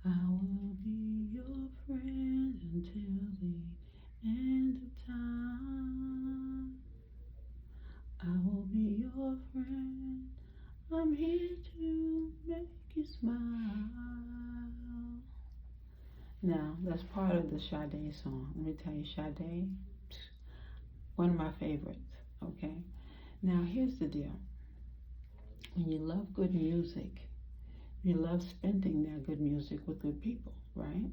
I will be your friend until the end of time. I will be your friend. I'm here to make you smile. Now, that's part of the Sade song. Let me tell you, Sade, one of my favorites, okay? Now, here's the deal. When you love good music, you love spending that good music with good people, right?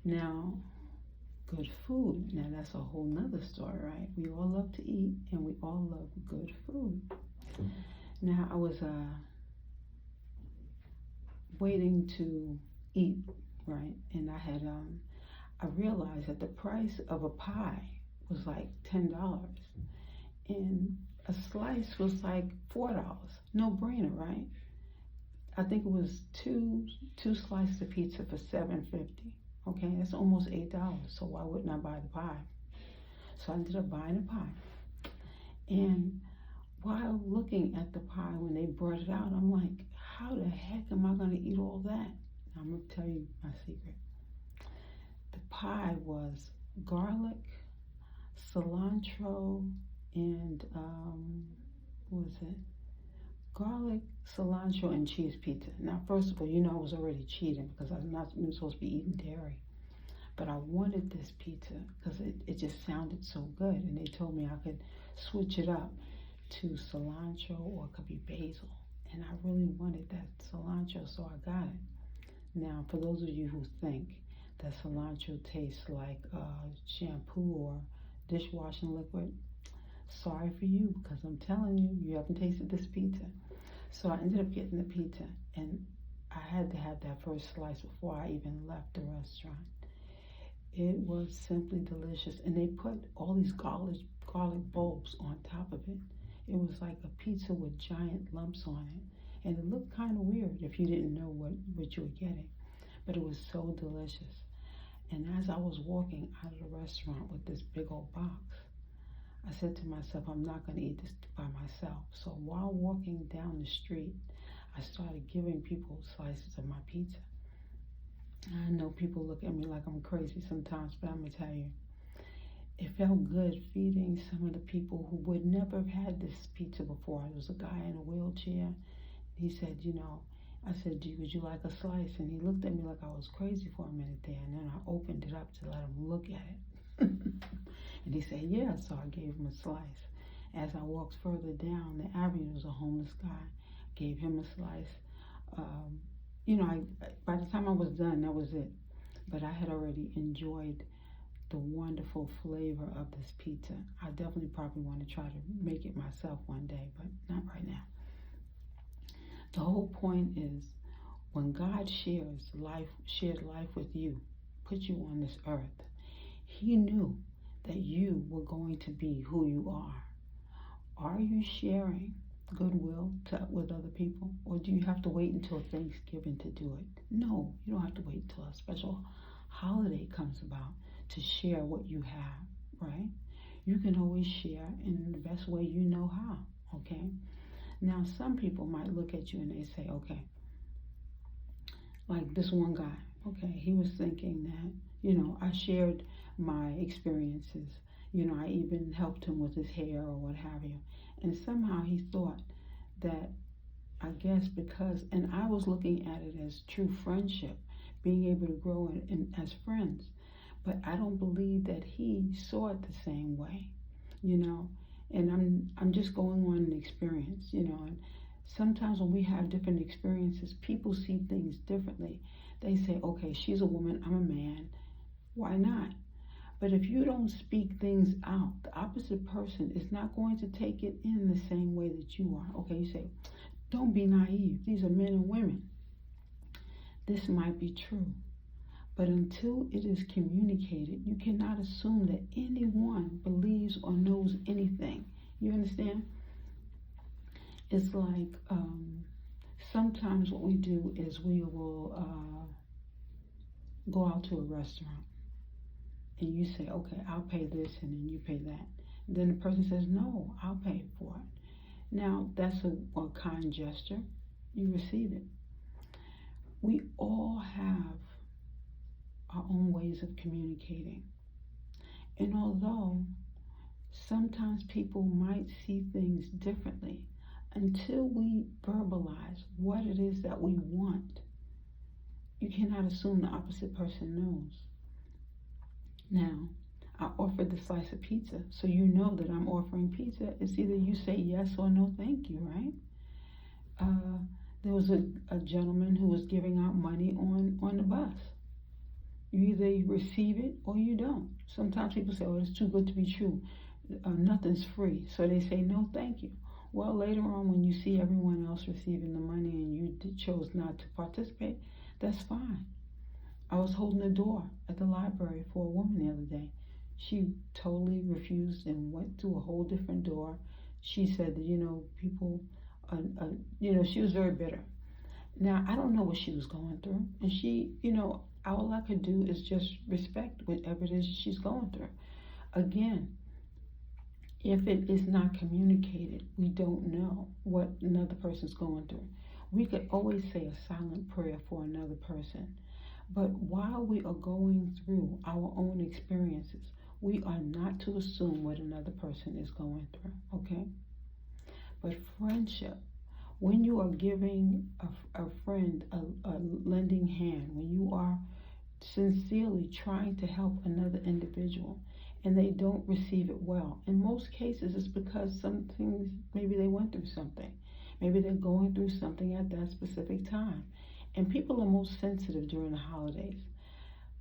Now, good food. Now, that's a whole nother story, right? We all love to eat and we all love good food. Now, I was waiting to eat, right? And I realized that the price of a pie was like $10 and a slice was like $4. No brainer, right? I think it was two slices of pizza for $7.50. Okay, that's almost $8. So why wouldn't I buy the pie? So I ended up buying a pie. And while looking at the pie when they brought it out, I'm like, how the heck am I going to eat all that? I'm going to tell you my secret. The pie was garlic, cilantro, and what was it? Garlic, cilantro, and cheese pizza. Now, first of all, you know I was already cheating because I'm not supposed to be eating dairy. But I wanted this pizza because it just sounded so good. And they told me I could switch it up to cilantro or it could be basil. And I really wanted that cilantro, so I got it. Now, for those of you who think that cilantro tastes like shampoo or dishwashing liquid, sorry for you, because I'm telling you, you haven't tasted this pizza. So I ended up getting the pizza, and I had to have that first slice before I even left the restaurant. It was simply delicious, and they put all these garlic bulbs on top of it. It was like a pizza with giant lumps on it, and it looked kind of weird if you didn't know what you were getting, but it was so delicious. And as I was walking out of the restaurant with this big old box, I said to myself, I'm not going to eat this by myself. So while walking down the street, I started giving people slices of my pizza. I know people look at me like I'm crazy sometimes, but I'm going to tell you, it felt good feeding some of the people who would never have had this pizza before. There was a guy in a wheelchair. He said, I said, would you like a slice? And he looked at me like I was crazy for a minute there. And then I opened it up to let him look at it. And he said, yeah, so I gave him a slice. As I walked further down the avenue, there was a homeless guy. Gave him a slice. By the time I was done, that was it. But I had already enjoyed the wonderful flavor of this pizza. I definitely probably want to try to make it myself one day, but not right now. The whole point is when God shared life with you, put you on this earth, he knew that you were going to be who you are. Are you sharing goodwill with other people, or do you have to wait until Thanksgiving to do it? No, you don't have to wait until a special holiday comes about to share what you have, right? You can always share in the best way you know how, okay? Now, some people might look at you and they say, okay, like this one guy, okay, he was thinking that, I shared my experiences. I even helped him with his hair or what have you. And somehow he thought that, I guess because, and I was looking at it as true friendship, being able to grow as friends. But I don't believe that he saw it the same way, and I'm just going on an experience, and sometimes when we have different experiences, people see things differently. They say, okay, she's a woman, I'm a man, why not? But if you don't speak things out, the opposite person is not going to take it in the same way that you are. Okay, you say, don't be naive. These are men and women. This might be true. But until it is communicated, you cannot assume that anyone believes or knows anything. You understand? It's like sometimes what we do is we will go out to a restaurant and you say, okay, I'll pay this and then you pay that. And then the person says, no, I'll pay for it. Now, that's a kind gesture. You receive it. We all have our own ways of communicating. And although sometimes people might see things differently, until we verbalize what it is that we want, you cannot assume the opposite person knows. Now, I offered the slice of pizza, so you know that I'm offering pizza. It's either you say yes or no thank you, right? There was a gentleman who was giving out money on the bus. You either receive it or you don't. Sometimes people say, oh, it's too good to be true. Nothing's free. So they say, no, thank you. Well, later on, when you see everyone else receiving the money and you chose not to participate, that's fine. I was holding the door at the library for a woman the other day. She totally refused and went to a whole different door. She said that, people, she was very bitter. Now, I don't know what she was going through. And she, all I could do is just respect whatever it is she's going through. Again, if it is not communicated, we don't know what another person's going through. We could always say a silent prayer for another person. But while we are going through our own experiences, we are not to assume what another person is going through, okay? But friendship, when you are giving a friend a lending hand, when you are sincerely trying to help another individual and they don't receive it well, in most cases it's because maybe they went through something. Maybe they're going through something at that specific time. And people are most sensitive during the holidays.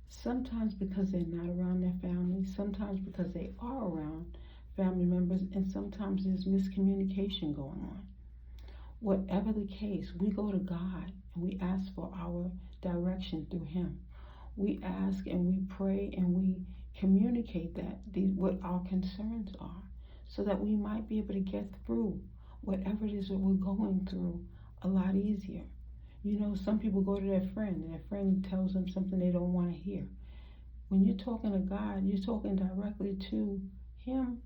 Sometimes because they're not around their family, sometimes because they are around family members, and sometimes there's miscommunication going on. Whatever the case, we go to God and we ask for our direction through Him. We ask and we pray and we communicate what our concerns are, so that we might be able to get through whatever it is that we're going through a lot easier. Some people go to their friend and their friend tells them something they don't want to hear. When you're talking to God, you're talking directly to Him.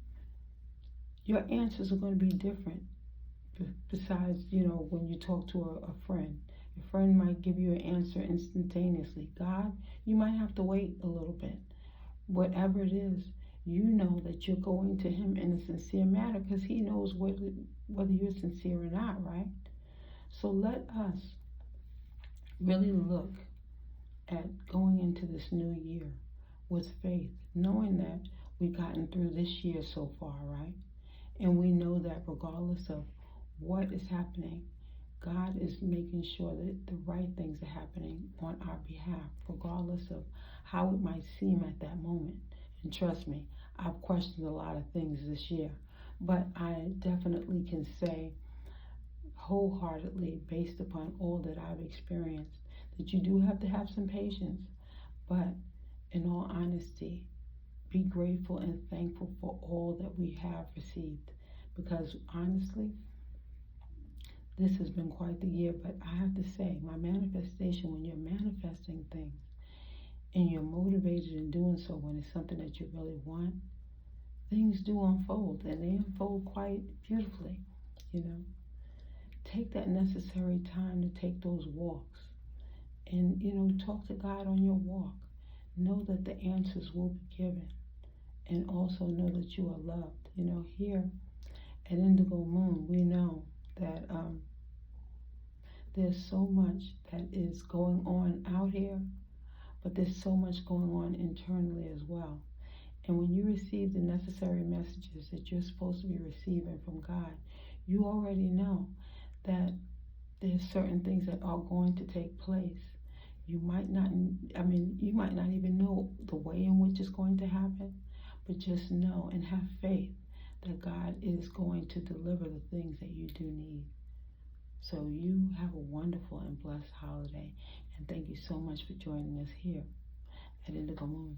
Your answers are going to be different. Besides, when you talk to a friend, your friend might give you an answer instantaneously. God, you might have to wait a little bit. Whatever it is, you know that you're going to Him in a sincere manner, because He knows whether you're sincere or not, right? So let us really look at going into this new year with faith, knowing that we've gotten through this year so far, right? And we know that regardless of what is happening, God is making sure that the right things are happening on our behalf, regardless of how it might seem at that moment. And trust me, I've questioned a lot of things this year, but I definitely can say wholeheartedly, based upon all that I've experienced, that you do have to have some patience. But in all honesty, be grateful and thankful for all that we have received, because honestly, this has been quite the year. But I have to say, my manifestation, when you're manifesting things and you're motivated in doing so when it's something that you really want, things do unfold, and they unfold quite beautifully. Take that necessary time to take those walks and talk to God on your walk. Know that the answers will be given, and also know that you are loved. Here at Indigo Moon, we know that there's so much that is going on out here, but there's so much going on internally as well. And when you receive the necessary messages that you're supposed to be receiving from God, you already know that there's certain things that are going to take place. You might not even know the way in which it's going to happen, but just know and have faith that God is going to deliver the things that you do need. So you have a wonderful and blessed holiday, and thank you so much for joining us here at Indigo Moon.